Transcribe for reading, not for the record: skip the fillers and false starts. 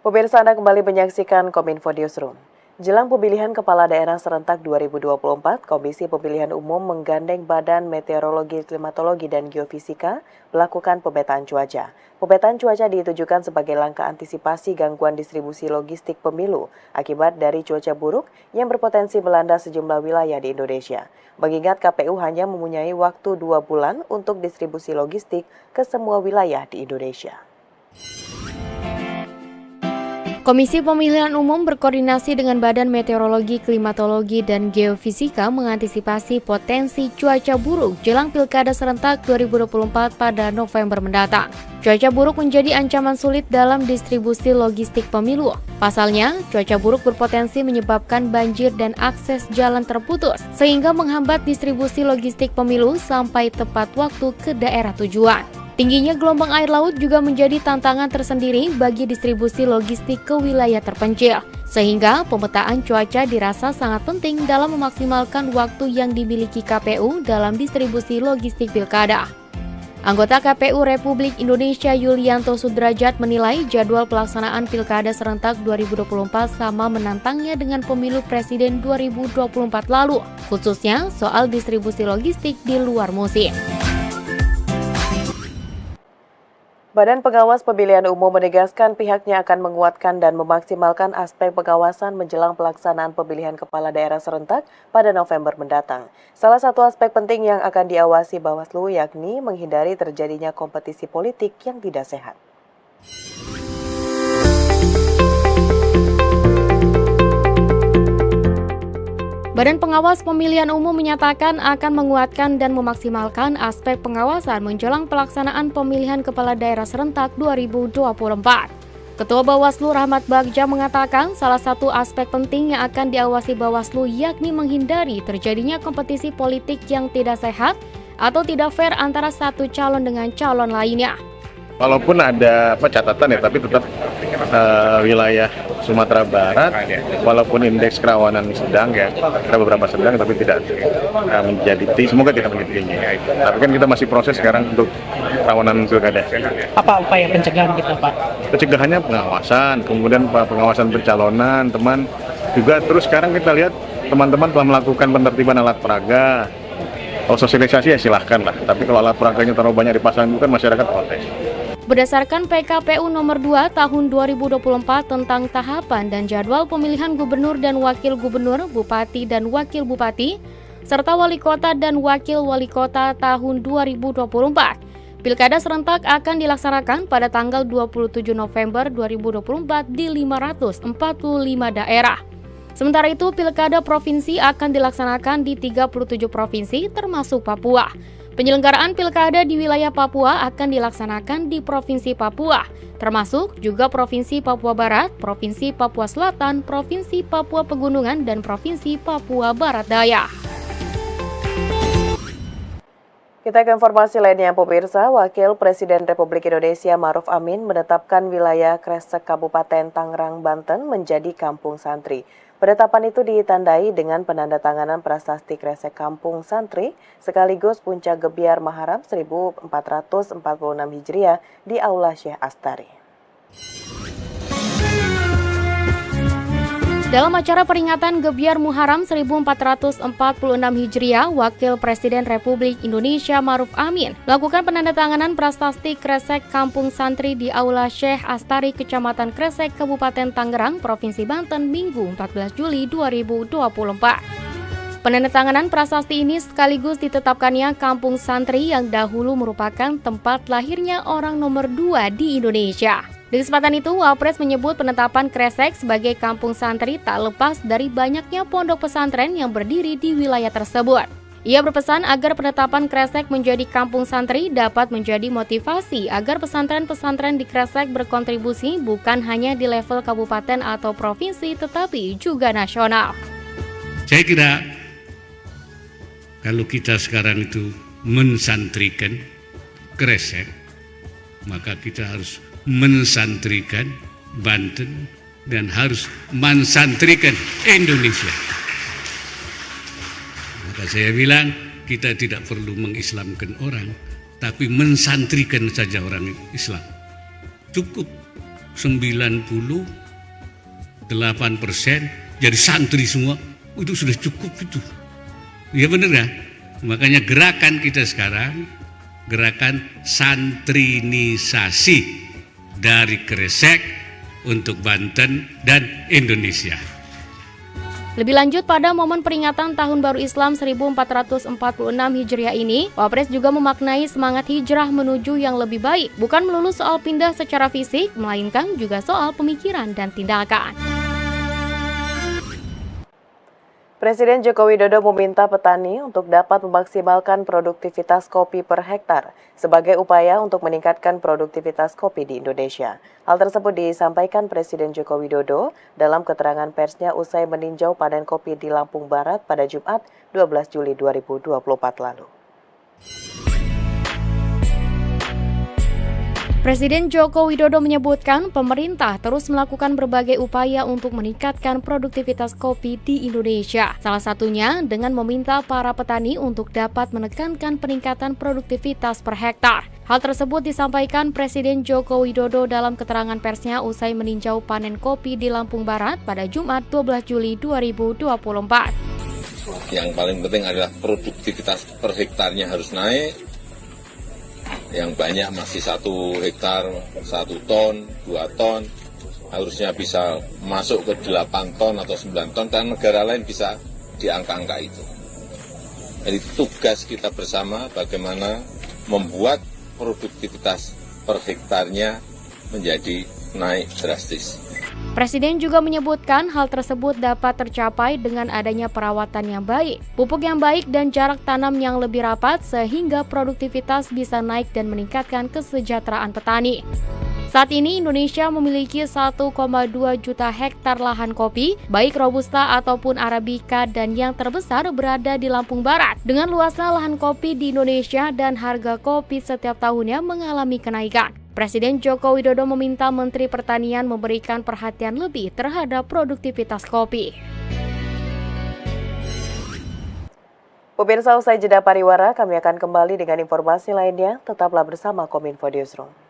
Pemirsa, Anda kembali menyaksikan Kominfo Newsroom. Jelang pemilihan Kepala Daerah Serentak 2024, Komisi Pemilihan Umum menggandeng Badan Meteorologi, Klimatologi, dan Geofisika melakukan pemetaan cuaca. Pemetaan cuaca ditujukan sebagai langkah antisipasi gangguan distribusi logistik pemilu akibat dari cuaca buruk yang berpotensi melanda sejumlah wilayah di Indonesia. Mengingat KPU hanya mempunyai waktu 2 bulan untuk distribusi logistik ke semua wilayah di Indonesia. Komisi Pemilihan Umum berkoordinasi dengan Badan Meteorologi, Klimatologi, dan Geofisika mengantisipasi potensi cuaca buruk jelang Pilkada Serentak 2024 pada November mendatang. Cuaca buruk menjadi ancaman sulit dalam distribusi logistik pemilu. Pasalnya, cuaca buruk berpotensi menyebabkan banjir dan akses jalan terputus, sehingga menghambat distribusi logistik pemilu sampai tepat waktu ke daerah tujuan. Tingginya gelombang air laut juga menjadi tantangan tersendiri bagi distribusi logistik ke wilayah terpencil, sehingga pemetaan cuaca dirasa sangat penting dalam memaksimalkan waktu yang dimiliki KPU dalam distribusi logistik pilkada. Anggota KPU Republik Indonesia Yulianto Sudrajat menilai jadwal pelaksanaan Pilkada Serentak 2024 sama menantangnya dengan pemilu presiden 2024 lalu, khususnya soal distribusi logistik di luar musim. Badan Pengawas Pemilihan Umum menegaskan pihaknya akan menguatkan dan memaksimalkan aspek pengawasan menjelang pelaksanaan pemilihan kepala daerah serentak pada November mendatang. Salah satu aspek penting yang akan diawasi Bawaslu yakni menghindari terjadinya kompetisi politik yang tidak sehat. Badan Pengawas Pemilihan Umum menyatakan akan menguatkan dan memaksimalkan aspek pengawasan menjelang pelaksanaan pemilihan kepala daerah serentak 2024. Ketua Bawaslu Rahmat Bagja mengatakan salah satu aspek penting yang akan diawasi Bawaslu yakni menghindari terjadinya kompetisi politik yang tidak sehat atau tidak fair antara satu calon dengan calon lainnya. Walaupun ada catatan ya, tapi tetap wilayah Sumatera Barat, walaupun indeks kerawanan sedang ya, ada beberapa sedang tapi tidak menjadi tinggi, semoga tidak menjadi tinggi. Tapi kan kita masih proses sekarang untuk kerawanan pilkada. Apa upaya pencegahan kita, Pak? Pencegahannya pengawasan, kemudian pengawasan pencalonan, teman juga terus sekarang kita lihat teman-teman telah melakukan penertiban alat peraga. Kalau sosialisasi ya silahkan lah, tapi kalau alat peraganya terlalu banyak dipasang itu kan masyarakat protes. Berdasarkan PKPU nomor 2 tahun 2024 tentang tahapan dan jadwal pemilihan gubernur dan wakil gubernur, bupati dan wakil bupati, serta wali kota dan wakil wali kota tahun 2024, Pilkada serentak akan dilaksanakan pada tanggal 27 November 2024 di 545 daerah. Sementara itu, Pilkada Provinsi akan dilaksanakan di 37 provinsi termasuk Papua. Penyelenggaraan pilkada di wilayah Papua akan dilaksanakan di Provinsi Papua, termasuk juga Provinsi Papua Barat, Provinsi Papua Selatan, Provinsi Papua Pegunungan, dan Provinsi Papua Barat Daya. Kita ke informasi lainnya, pemirsa. Wakil Presiden Republik Indonesia Ma'ruf Amin menetapkan wilayah Kresek Kabupaten Tangerang, Banten menjadi kampung santri. Penetapan itu ditandai dengan penandatanganan prasasti Kresek Kampung Santri sekaligus Puncak Gebiar Muharram 1446 Hijriah di Aula Syekh Astari. Dalam acara peringatan Gebiar Muharram 1446 Hijriah, Wakil Presiden Republik Indonesia Ma'ruf Amin melakukan penandatanganan prasasti Kresek Kampung Santri di Aula Syekh Astari, Kecamatan Kresek, Kabupaten Tangerang, Provinsi Banten, Minggu 14 Juli 2024. Penandatanganan prasasti ini sekaligus ditetapkannya Kampung Santri yang dahulu merupakan tempat lahirnya orang nomor 2 di Indonesia. Di kesempatan itu, Wapres menyebut penetapan Kresek sebagai kampung santri tak lepas dari banyaknya pondok pesantren yang berdiri di wilayah tersebut. Ia berpesan agar penetapan Kresek menjadi kampung santri dapat menjadi motivasi agar pesantren-pesantren di Kresek berkontribusi bukan hanya di level kabupaten atau provinsi tetapi juga nasional. Saya kira kalau kita sekarang itu mensantrikan Kresek, maka kita harus mensantrikan Banten dan harus mensantrikan Indonesia. Maka saya bilang kita tidak perlu mengislamkan orang, tapi mensantrikan saja orang Islam. Cukup 90 8% jadi santri semua, itu sudah cukup itu. Ya benar kan? Makanya gerakan kita sekarang, gerakan santrinisasi dari Kresek untuk Banten dan Indonesia. Lebih lanjut, pada momen peringatan Tahun Baru Islam 1446 Hijriah ini, Wapres juga memaknai semangat hijrah menuju yang lebih baik, bukan melulu soal pindah secara fisik, melainkan juga soal pemikiran dan tindakan. Presiden Joko Widodo meminta petani untuk dapat memaksimalkan produktivitas kopi per hektar sebagai upaya untuk meningkatkan produktivitas kopi di Indonesia. Hal tersebut disampaikan Presiden Joko Widodo dalam keterangan persnya usai meninjau panen kopi di Lampung Barat pada Jumat 12 Juli 2024 lalu. Presiden Joko Widodo menyebutkan pemerintah terus melakukan berbagai upaya untuk meningkatkan produktivitas kopi di Indonesia. Salah satunya dengan meminta para petani untuk dapat menekankan peningkatan produktivitas per hektar. Hal tersebut disampaikan Presiden Joko Widodo dalam keterangan persnya usai meninjau panen kopi di Lampung Barat pada Jumat 12 Juli 2024. Yang paling penting adalah produktivitas per hektarnya harus naik. Yang banyak masih 1 hektar, 1 ton, 2 ton, harusnya bisa masuk ke 8 ton atau 9 ton, dan negara lain bisa di angka-angka itu. Jadi tugas kita bersama bagaimana membuat produktivitas per hektarnya menjadi naik drastis. Presiden juga menyebutkan hal tersebut dapat tercapai dengan adanya perawatan yang baik, pupuk yang baik, dan jarak tanam yang lebih rapat sehingga produktivitas bisa naik dan meningkatkan kesejahteraan petani. Saat ini Indonesia memiliki 1,2 juta hektar lahan kopi, baik Robusta ataupun Arabica, dan yang terbesar berada di Lampung Barat. Dengan luasnya lahan kopi di Indonesia dan harga kopi setiap tahunnya mengalami kenaikan, Presiden Joko Widodo meminta Menteri Pertanian memberikan perhatian lebih terhadap produktivitas kopi. Pemirsa, usai jeda pariwara, kami akan kembali dengan informasi lainnya. Tetaplah bersama Kominfo Newsroom.